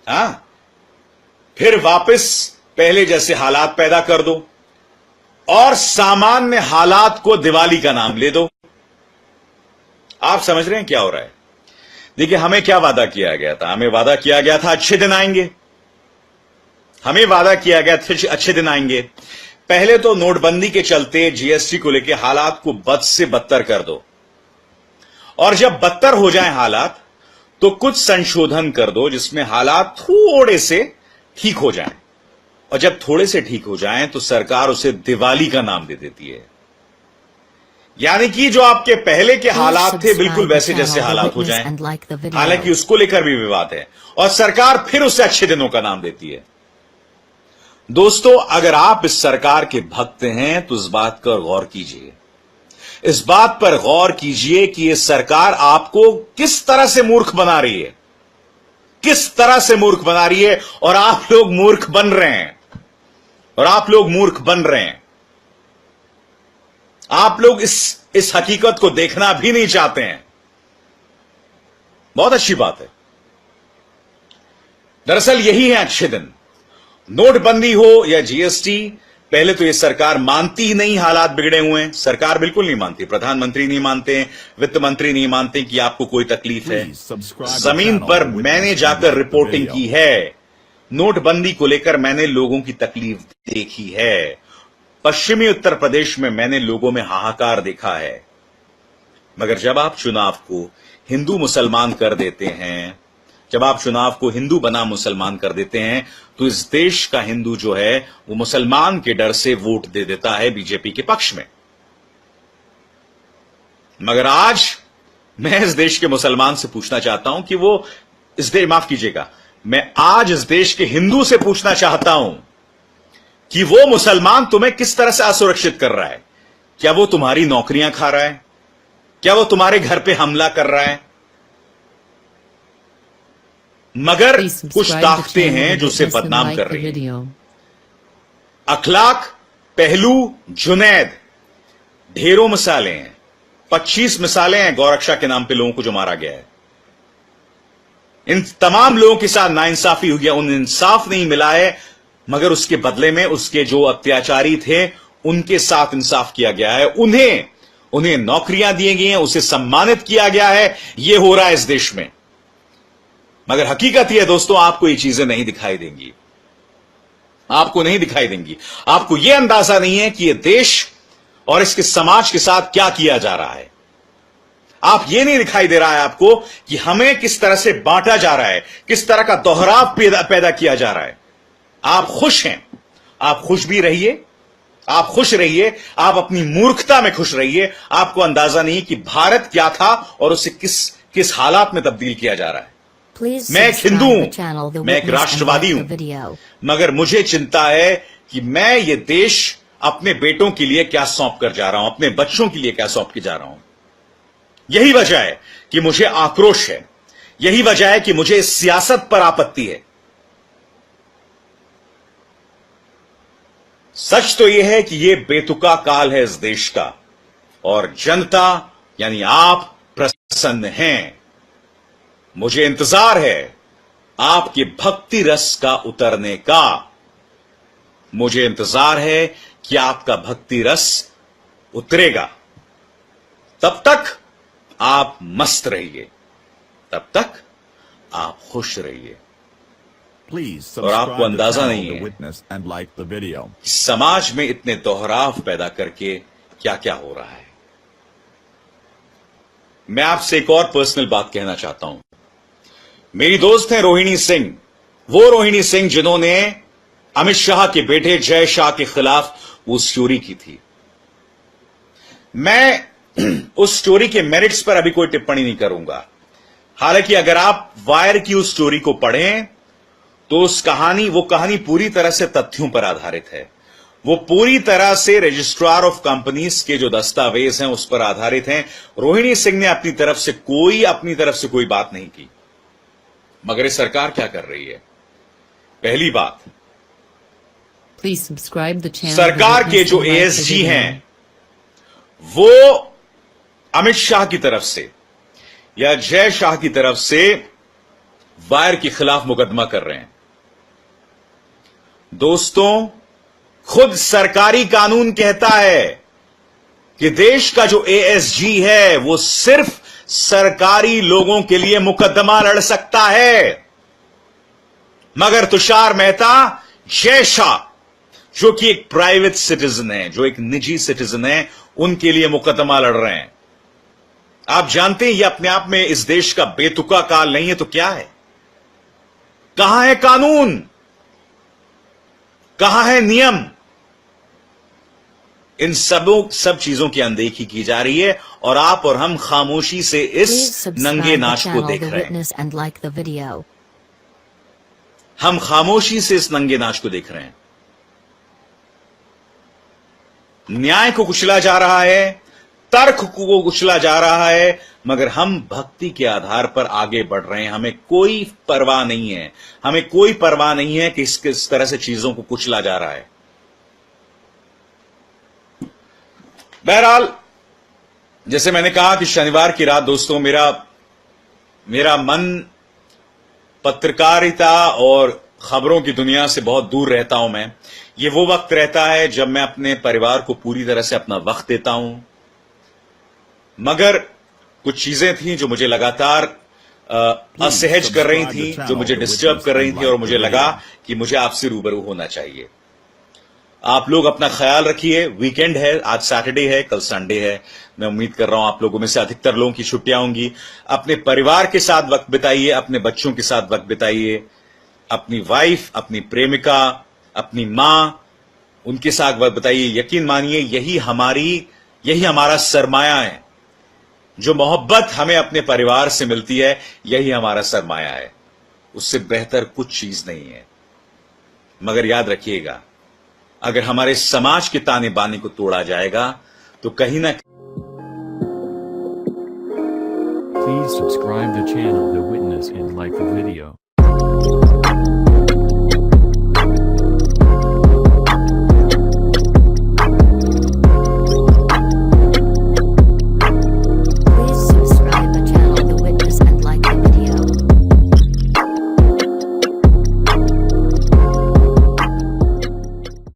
हां, फिर वापस पहले जैसे हालात पैदा कर दो और सामान्य हालात को दिवाली का नाम ले दो। आप समझ रहे हैं क्या हो रहा है? देखिए, हमें क्या वादा किया गया था? हमें वादा किया गया था अच्छे दिन आएंगे। हमें वादा किया गया था अच्छे दिन आएंगे। पहले तो नोटबंदी के चलते जीएसटी को लेकर हालात को बद से बदतर कर दो, और जब बदतर हो जाए हालात तो कुछ संशोधन कर दो जिसमें हालात थोड़े से ठीक हो जाएं, और जब थोड़े से ठीक हो जाएं तो सरकार उसे दिवाली का नाम दे देती है। यानी कि जो आपके पहले के हालात थे बिल्कुल वैसे जैसे हालात हो जाएं। हालांकि उसको लेकर भी विवाद है, और सरकार फिर उसे अच्छे दिनों का नाम देती है। दोस्तों, अगर आप इस सरकार के भक्त हैं तो इस बात पर गौर कीजिए। इस बात पर गौर कीजिए कि यह सरकार आपको किस तरह से मूर्ख बना रही है, किस तरह से मूर्ख बना रही है, और आप लोग मूर्ख बन रहे हैं, और आप लोग मूर्ख बन रहे हैं। आप लोग इस हकीकत को देखना भी नहीं चाहते हैं। बहुत अच्छी बात है। दरअसल यही है अच्छे दिन। नोटबंदी हो या जीएसटी, पहले तो यह सरकार मानती ही नहीं हालात बिगड़े हुए हैं। सरकार बिल्कुल नहीं मानती, प्रधानमंत्री नहीं मानते, वित्त मंत्री नहीं मानते कि आपको कोई तकलीफ है। जमीन पर मैंने जाकर रिपोर्टिंग की है, नोटबंदी को लेकर मैंने लोगों की तकलीफ देखी है। पश्चिमी उत्तर प्रदेश में मैंने लोगों में हाहाकार देखा है। मगर जब आप चुनाव को हिंदू मुसलमान कर देते हैं, जब आप चुनाव को हिंदू बना मुसलमान कर देते हैं, तो इस देश का हिंदू जो है वो मुसलमान के डर से वोट दे देता है बीजेपी के पक्ष में। मगर आज मैं इस देश के मुसलमान से पूछना चाहता हूं कि वो माफ कीजिएगा, मैं आज इस देश के हिंदू से पूछना चाहता हूं कि वो मुसलमान तुम्हें किस तरह से असुरक्षित कर रहा है। क्या वो तुम्हारी नौकरियां खा रहा है? क्या वो तुम्हारे घर पे हमला कर रहा है? मगर कुछ ताकतें हैं जो उसे बदनाम कर रही हैं। अखलाक, पहलू, जुनैद, ढेरों मिसालें हैं। 25 मिसालें हैं गौरक्षा के नाम पे लोगों को जो मारा गया है। इन तमाम लोगों के साथ नाइंसाफी हुई है, उन्हें इंसाफ नहीं मिला है, मगर उसके बदले में उसके जो अत्याचारी थे उनके साथ इंसाफ किया गया है। उन्हें नौकरियां दी गई हैं, उसे सम्मानित किया गया है। यह हो रहा है इस देश में। मगर हकीकत यह है दोस्तों, आपको ये चीजें नहीं दिखाई देंगी, आपको नहीं दिखाई देंगी। आपको यह अंदाजा नहीं है कि यह देश और इसके समाज के साथ क्या किया जा रहा है। आप यह नहीं दिखाई दे रहा है आपको कि हमें किस तरह से बांटा जा रहा है, किस तरह का दोहराव पैदा किया जा रहा है। आप खुश हैं, आप खुश भी रहिए, आप खुश रहिए, आप अपनी मूर्खता में खुश रहिए। आपको अंदाजा नहीं कि भारत क्या था और उसे किस हालात में तब्दील किया जा रहा है। मैं एक हिंदू हूं, मैं एक राष्ट्रवादी हूं, मगर मुझे चिंता है कि मैं ये देश अपने बेटों के लिए क्या सौंप कर जा रहा हूं, अपने बच्चों के लिए क्या सौंप के जा रहा हूं। यही वजह है कि मुझे आक्रोश है, यही वजह है कि मुझे इस सियासत पर आपत्ति है। सच तो यह है कि यह बेतुका काल है इस देश का, और जनता यानी आप प्रसन्न हैं। मुझे इंतजार है आपके भक्ति रस का उतरने का। मुझे इंतजार है कि आपका भक्ति रस उतरेगा। तब तक आप मस्त रहिए, तब तक आप खुश रहिए। और आपको अंदाजा नहीं है समाज में इतने दोहराव पैदा करके क्या क्या हो रहा है। मैं आपसे एक और पर्सनल बात कहना चाहता हूं। मेरी दोस्त है रोहिणी सिंह, वो रोहिणी सिंह जिन्होंने अमित शाह के बेटे जय शाह के खिलाफ वो स्टोरी की थी। मैं उस स्टोरी के मेरिट्स पर अभी कोई टिप्पणी नहीं करूंगा। हालांकि अगर आप वायर की उस स्टोरी को पढ़ें तो वो कहानी पूरी तरह से तथ्यों पर आधारित है। वो पूरी तरह से रजिस्ट्रार ऑफ कंपनीज के जो दस्तावेज हैं उस पर आधारित हैं। रोहिणी सिंह ने अपनी तरफ से कोई बात नहीं की। मगर ये सरकार क्या कर रही है? पहली बात, सरकार के जो एएसजी हैं वो अमित शाह की तरफ से या जय शाह की तरफ से वायर के खिलाफ मुकदमा कर रहे हैं। दोस्तों, खुद सरकारी कानून कहता है कि देश का जो एएसजी है वो सिर्फ सरकारी लोगों के लिए मुकदमा लड़ सकता है, मगर तुषार मेहता जैसा जो कि एक प्राइवेट सिटीजन है, जो एक निजी सिटीजन है, उनके लिए मुकदमा लड़ रहे हैं। आप जानते हैं, यह अपने आप में इस देश का बेतुका काल नहीं है तो क्या है? कहां है कानून? कहां है नियम? इन सब चीजों की अनदेखी की जा रही है और आप और हम खामोशी से इस नंगे नाच को देख रहे हैं। हम खामोशी से इस नंगे नाच को देख रहे हैं। न्याय को कुचला जा रहा है, तर्क को कुचला जा रहा है, मगर हम भक्ति के आधार पर आगे बढ़ रहे हैं। हमें कोई परवाह नहीं है, हमें कोई परवाह नहीं है कि किस तरह से चीजों को कुचला जा रहा है। बहरहाल, जैसे मैंने कहा कि शनिवार की रात दोस्तों मेरा मन पत्रकारिता और खबरों की दुनिया से बहुत दूर रहता हूं। मैं ये वो वक्त रहता है जब मैं अपने परिवार को पूरी तरह से अपना वक्त देता हूं, मगर कुछ चीजें थीं जो मुझे लगातार असहज कर रही थी, जो मुझे डिस्टर्ब कर रही थी, और मुझे लगा कि मुझे आपसे रूबरू होना चाहिए। आप लोग अपना ख्याल रखिए। वीकेंड है, आज सैटरडे है, कल संडे है। मैं उम्मीद कर रहा हूं आप लोगों में से अधिकतर लोगों की छुट्टियां होंगी। अपने परिवार के साथ वक्त बिताइए, अपने बच्चों के साथ वक्त बिताइए, अपनी वाइफ, अपनी प्रेमिका, अपनी मां, उनके साथ वक्त बिताइए। यकीन मानिए, यही हमारा सरमाया है। जो मोहब्बत हमें अपने परिवार से मिलती है, यही हमारा सरमाया है। उससे बेहतर कुछ चीज नहीं है। मगर याद रखिएगा, अगर हमारे समाज के ताने बाने को तोड़ा जाएगा तो कहीं ना Please subscribe the channel The Witness and like the video.